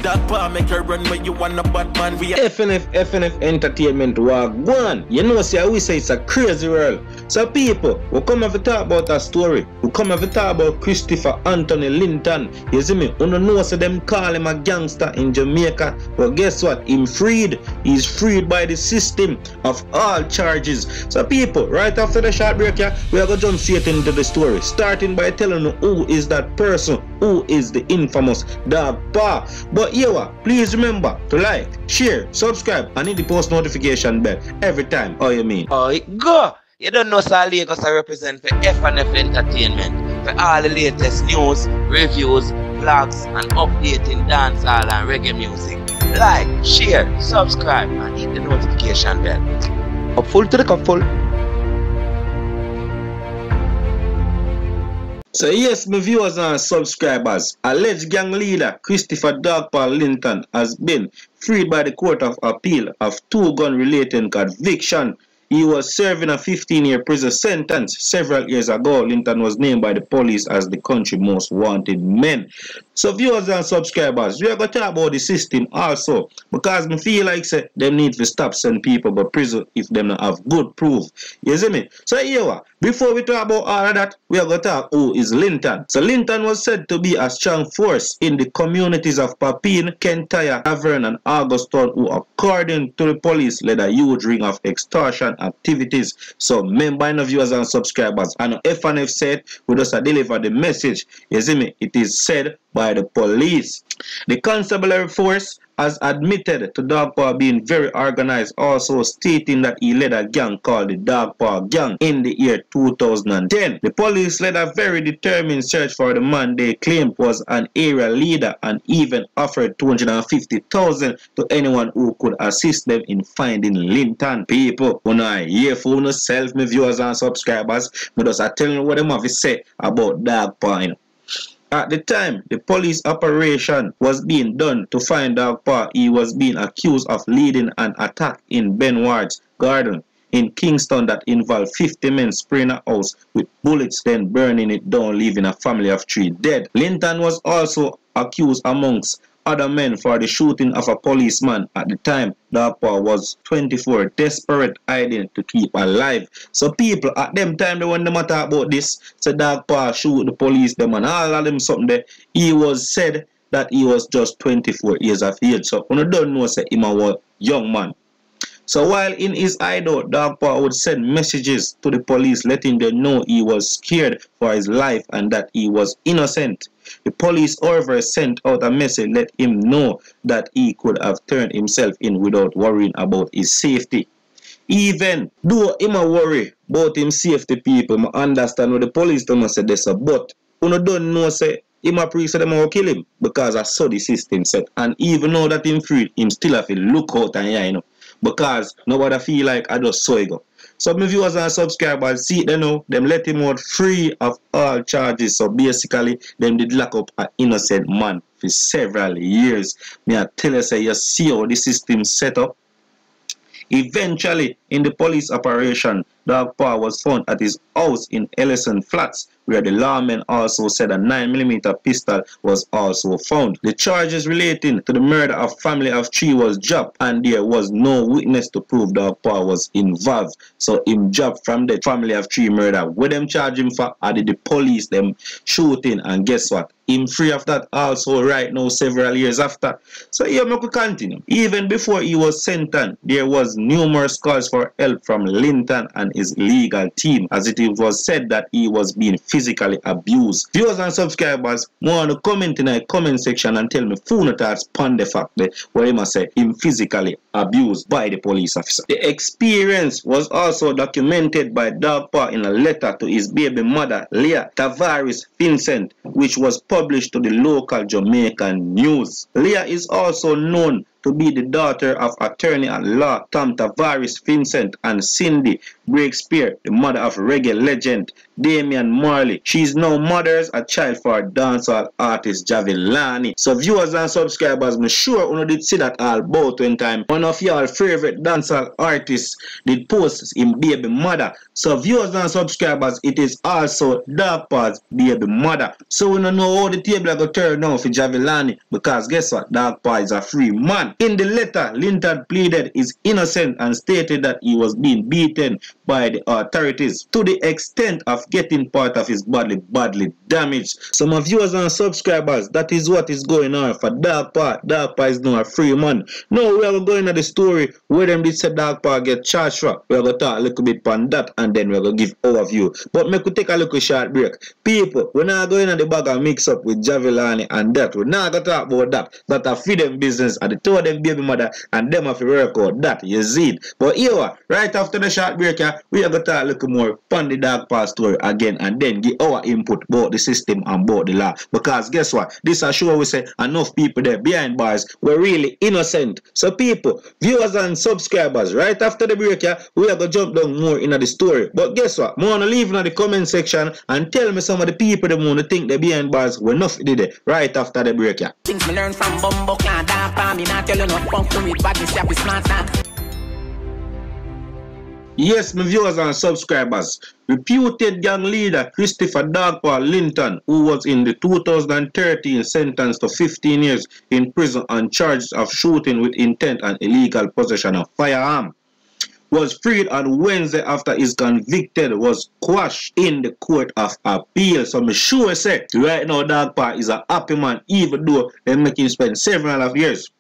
Dog paw make her run where you want a Batman. We FNF Entertainment walk one. You know, see, we say it's a crazy world. So people, we come have to talk about a story. We come have to talk about Christopher Anthony Linton. You see me? You know, so them call him a gangster in Jamaica. But guess what? Him freed. He's freed by the system of all charges. So people, right after the short break, yeah, we are going to jump straight into the story. Starting by telling you who is that person, who is the infamous Dog Paw. But here, please remember to like, share, subscribe, and hit the post notification bell every time. Oh, you mean? Oh, go! You don't know Sir Lagos I represent for FNF Entertainment for all the latest news, reviews, vlogs, and updating dancehall and reggae music. Like, share, subscribe, and hit the notification bell. Up full to the cup full. So yes, my viewers and subscribers, alleged gang leader Christopher Dog Paw Linton has been freed by the Court of Appeal of 2 gun-related convictions. He was serving a 15-year prison sentence. Several years ago, Linton was named by the police as the country's most wanted man. So viewers and subscribers, we are going to talk about the system also, because I feel like say, them need to stop sending people to prison if them not have good proof. You see me? So here, before we talk about all of that, we are going to talk who is Linton. So Linton was said to be a strong force in the communities of Papine, Kentire, Laverne, and Augustown, who according to the police led a huge ring of extortion activities. So member viewers and subscribers, and FNF said we just deliver the message. You see me? It is said by the police. The constabulary force has admitted to Dog Paw being very organized, also stating that he led a gang called the Dog Paw Gang in the year 2010. The police led a very determined search for the man they claimed was an area leader and even offered $250,000 to anyone who could assist them in finding Linton. People, when I hear for yourself, my viewers and subscribers, I just tell you what them have to say about Dog Paw. You know. At the time the police operation was being done to find Dog Paw, he was being accused of leading an attack in Ben Ward's garden in Kingston that involved 50 men spraying a house with bullets, then burning it down, leaving a family of 3 dead. Linton was also accused amongst other men for the shooting of a policeman. At the time, Dog Paw was 24, desperate hiding to keep alive. So people at them time when they talk about this, so Dog Paw shoot the police them and all of them something there. He was said that he was just 24 years of age. So when you don't know say him was young man. So while in his hideout, Dog Paw would send messages to the police letting them know he was scared for his life and that he was innocent. The police, however, sent out a message let him know that he could have turned himself in without worrying about his safety. Even though him a worry about him safety, people, I understand what the police don't say this, but you don't know say him a priest them will kill him because I saw the system set. And even though that him free, him still have to look out and yeah, you know. Because nobody feel like I just saw it go. So my viewers and subscribers see they know them let him out free of all charges. So basically them did lock up an innocent man for several years. Me I tell you say you see how the system set up. Eventually in the police operation, Dog Paw was found at his house in Ellison Flats, where the lawmen also said a 9mm pistol was also found. The charges relating to the murder of family of 3 was dropped, and there was no witness to prove Dog Paw was involved. So him dropped from the family of 3 murder. What them charge him for? Are the police them shooting, and guess what? Him free of that also right now several years after. So here we could continue. Even before he was sentenced, there was numerous calls for help from Linton and his legal team, as it was said that he was being physically abused. Viewers and subscribers, want to comment in the comment section and tell me full thoughts upon the fact that what he must say him physically abused by the police officer. The experience was also documented by Dog Paw in a letter to his baby mother Leah Tavares Vincent, which was published to the local Jamaican news. Leah is also known to be the daughter of attorney-at-law Tom Tavares Vincent and Cindy Breakspear, the mother of reggae legend Damian Marley. She is now mothers a child for dancehall artist Javilani. So viewers and subscribers, I'm sure you did see that all about when time one of y'all favorite dancehall artists did post him baby mother. So viewers and subscribers, it is also Dark Pa's baby mother. So we don't know how the table go turn now for Javilani, because guess what? Dark Pa is a free man. In the letter, Linton pleaded his innocence and stated that he was being beaten by the authorities to the extent of getting part of his body badly damaged. So my viewers and subscribers, that is what is going on for Dark Pa. Dark Pa is now a free man. Now we are going to the story where them did say Dark Pa get charged for. We are going to talk a little bit on that and then we are going to give our view. But me could take a little short break. People, we're not going to the bag and mix up with Javilani and that. We're not going to talk about that. That are feed them business and the two of them baby mother and them have to work out that. You see it. But here, right after the short break, we are going to talk a little more on the Dark Pa story again and then give our input about the system and about the law. Because guess what? This is show we say enough people there behind bars were really innocent. So people, viewers and subscribers, right after the break, we are going to jump down more into the story. But guess what? I want to leave in the comment section and tell me some of the people that want to think they behind bars were enough did it right after the break. Things me learn from Bumbo Clan, Dark Pa, me not tell you no punk to it, but this is smart talk. Yes, my viewers and subscribers, reputed gang leader Christopher Dark Pa Linton, who was in the 2013 sentenced to 15 years in prison on charges of shooting with intent and illegal possession of firearm, was freed on Wednesday after his convicted was quashed in the Court of Appeal. So I'm sure say right now Dark Pa is a happy man, even though they make him spend several years.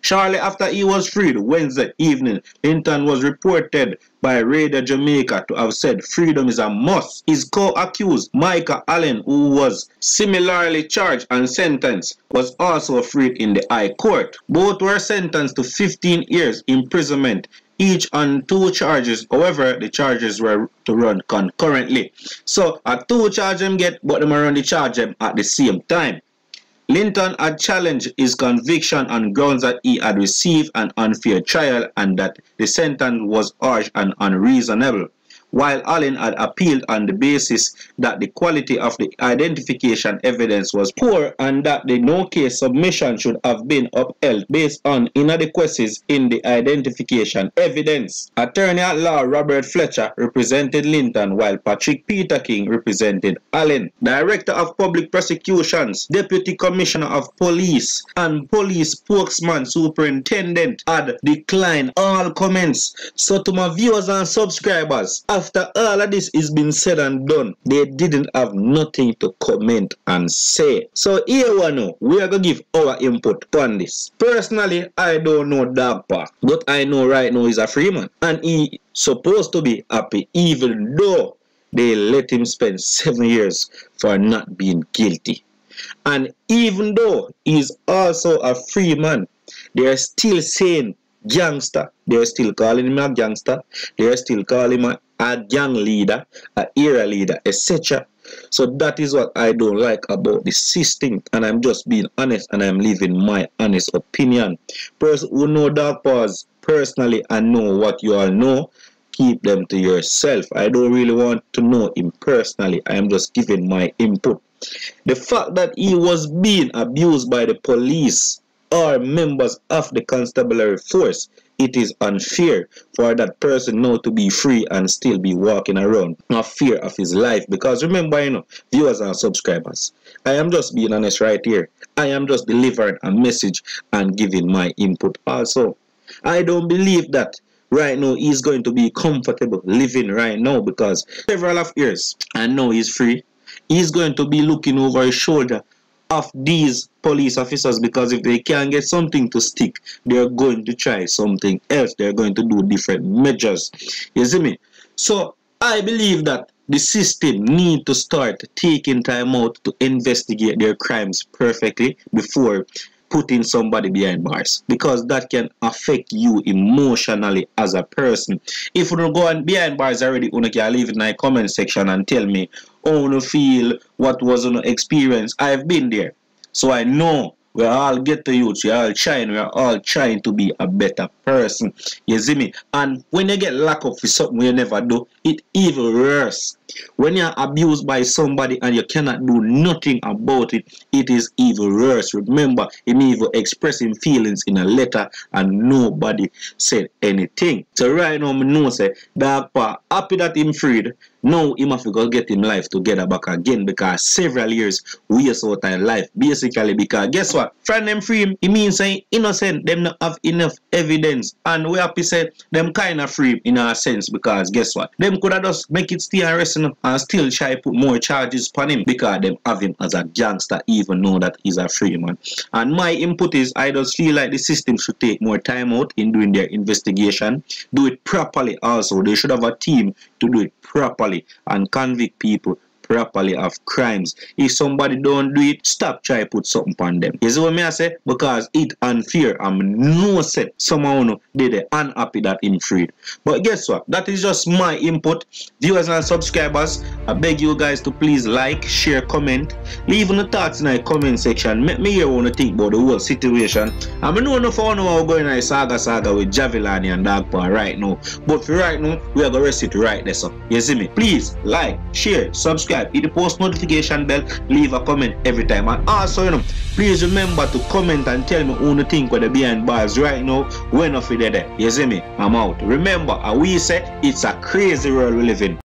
Shortly after he was freed Wednesday evening, Linton was reported by Radio Jamaica to have said freedom is a must. His co-accused, Micah Allen, who was similarly charged and sentenced, was also freed in the High Court. Both were sentenced to 15 years imprisonment, each on 2 charges. However, the charges were to run concurrently. So, a 2 charge them get, but them run the charge them at the same time. Linton had challenged his conviction on grounds that he had received an unfair trial and that the sentence was harsh and unreasonable, while Allen had appealed on the basis that the quality of the identification evidence was poor and that the no-case submission should have been upheld based on inadequacies in the identification evidence. Attorney-at-law Robert Fletcher represented Linton while Patrick Peter King represented Allen. Director of Public Prosecutions, Deputy Commissioner of Police and Police Spokesman Superintendent had declined all comments. So to my viewers and subscribers, after all of this is been said and done, they didn't have nothing to comment and say. So here we know, we are going to give our input on this. Personally, I don't know Dark Pa, but I know right now he's a free man. And he supposed to be happy even though they let him spend 7 years for not being guilty. And even though he's also a free man, they are still saying gangster. They are still calling him a gangster. They are still calling him a gang leader, a era leader, etc. So that is what I don't like about the system, and I'm just being honest and I'm leaving my honest opinion. Person who know Dark Pa's personally and know what you all know, keep them to yourself. I don't really want to know him personally. I am just giving my input. The fact that he was being abused by the police or members of the constabulary force, it is unfair for that person now to be free and still be walking around in fear of his life. Because remember, you know, viewers and subscribers, I am just being honest right here. I am just delivering a message and giving my input also. I don't believe that right now he's going to be comfortable living right now, because several of years and now he's free. He's going to be looking over his shoulder of these police officers, because if they can't get something to stick, they're going to try something else. They're going to do different measures. You see me? So I believe that the system need to start taking time out to investigate their crimes perfectly before putting somebody behind bars, because that can affect you emotionally as a person. If you don't go on behind bars already, you can leave it in the comment section and tell me how you feel, what was your experience. I've been there, so I know we're all ghetto youths, we're all trying to be a better person. You see me? And when you get locked up for something you never do, it even worse. When you're abused by somebody and you cannot do nothing about it, it is even worse. Remember, him even expressing feelings in a letter and nobody said anything. So right now, I know say Dog Pa happy that him freed. Now him have to go get him life together back again because several years waste out in life. Basically because guess what? Friend them free him, it means saying innocent, them not have enough evidence. And we have to say them kind of free in a sense because guess what? Them could have just make it stay arresting him and still try to put more charges upon him because them have him as a gangster even know that he's a free man. And my input is I just feel like the system should take more time out in doing their investigation. Do it properly also. They should have a team to do it properly and convict people properly of crimes. If somebody don't do it, stop try to put something on them. You see what I say? Because it unfair. I'm no set someone did it unhappy that him freed. But guess what? That is just my input. Viewers and subscribers, I beg you guys to please like, share, comment, leave the thoughts in the comment section. Make me hear what you think about the whole situation. I know enough for now going on a saga with Jahvillani and Dog Pa right now. But for right now, we are going to rest it right there. So you see me? Please like, share, subscribe. Hit the post notification bell, leave a comment every time. And also, you know, please remember to comment and tell me who you think with the behind bars right now. When of it there, you see me? I'm out. Remember, we say it's a crazy world we live in.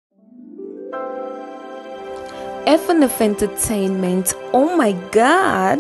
FNF Entertainment. Oh my God.